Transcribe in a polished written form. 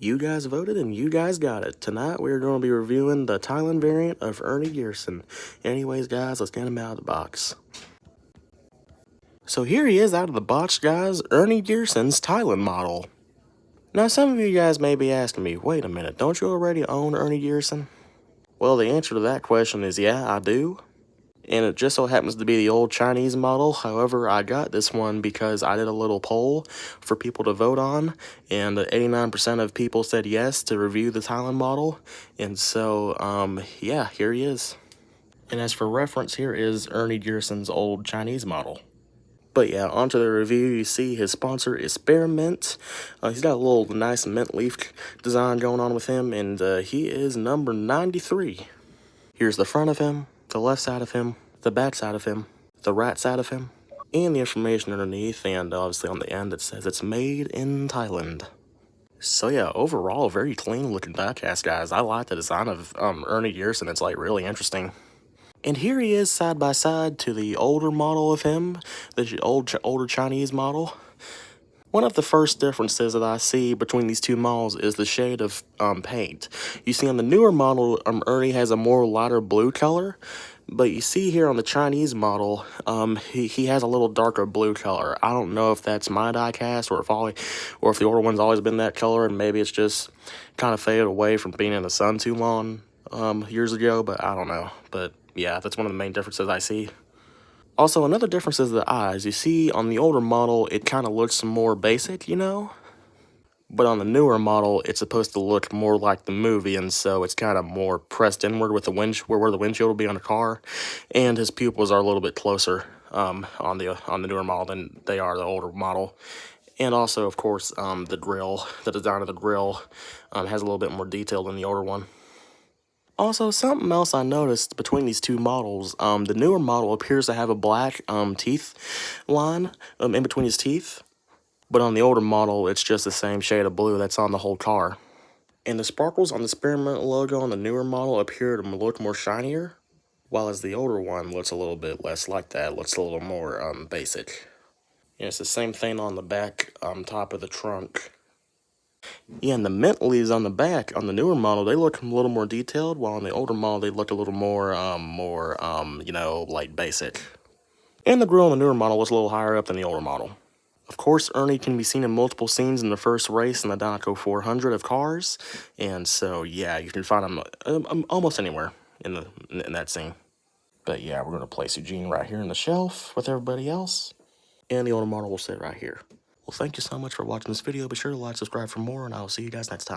You guys voted and you guys got it. Tonight we're going to be reviewing the Thailand variant of Ernie Gearson. Anyways, guys, let's get him out of the box. So here he is out of the box, guys, Ernie Gearson's Thailand model. Now some of you guys may be asking me, wait a minute, don't you already own Ernie Gearson? Well, the answer to that question is yeah, I do. And it just so happens to be the old Chinese model. However, I got this one because I did a little poll for people to vote on, and 89% of people said yes to review the Thailand model. And so, yeah, here he is. And as for reference, here is Ernie Gearson's old Chinese model. But yeah, onto the review. You see his sponsor is Spearmint. He's got a little nice mint leaf design going on with him, and he is number 93. Here's the front of him, the left side of him, the back side of him, the right side of him, and the information underneath, and obviously on the end it says it's made in Thailand. So yeah, overall, very clean looking diecast, guys. I like the design of Ernie Gearson. It's like really interesting. And here he is side by side to the older model of him, the older Chinese model. One of the first differences that I see between these two models is the shade of paint. You see on the newer model, Ernie has a more lighter blue color, but you see here on the Chinese model, he has a little darker blue color. I don't know if that's my die cast or if the older one's always been that color, and maybe it's just kind of faded away from being in the sun too long years ago, but I don't know. But yeah, that's one of the main differences I see. Also, another difference is the eyes. You see, on the older model, it kind of looks more basic, you know? But on the newer model, it's supposed to look more like the movie, and so it's kind of more pressed inward with the where the windshield will be on the car, and his pupils are a little bit closer on the newer model than they are the older model. And also, of course, the design of the grill has a little bit more detail than the older one. Also, something else I noticed between these two models, the newer model appears to have a black teeth line in between his teeth, but on the older model, it's just the same shade of blue that's on the whole car. And the sparkles on the Spearmint logo on the newer model appear to look more shinier, while as the older one looks a little bit less like that, looks a little more basic. And it's the same thing on the back top of the trunk. Yeah, and the mint leaves on the back on the newer model, they look a little more detailed, while on the older model they look a little more, you know, like basic. And the grill on the newer model was a little higher up than the older model. Of course, Ernie can be seen in multiple scenes in the first race in the Dynaco 400 of cars, and so yeah, you can find him almost anywhere in that scene. But yeah, we're gonna place Eugene right here in the shelf with everybody else, and the older model will sit right here. Well, thank you so much for watching this video. Be sure to like, subscribe for more, and I will see you guys next time.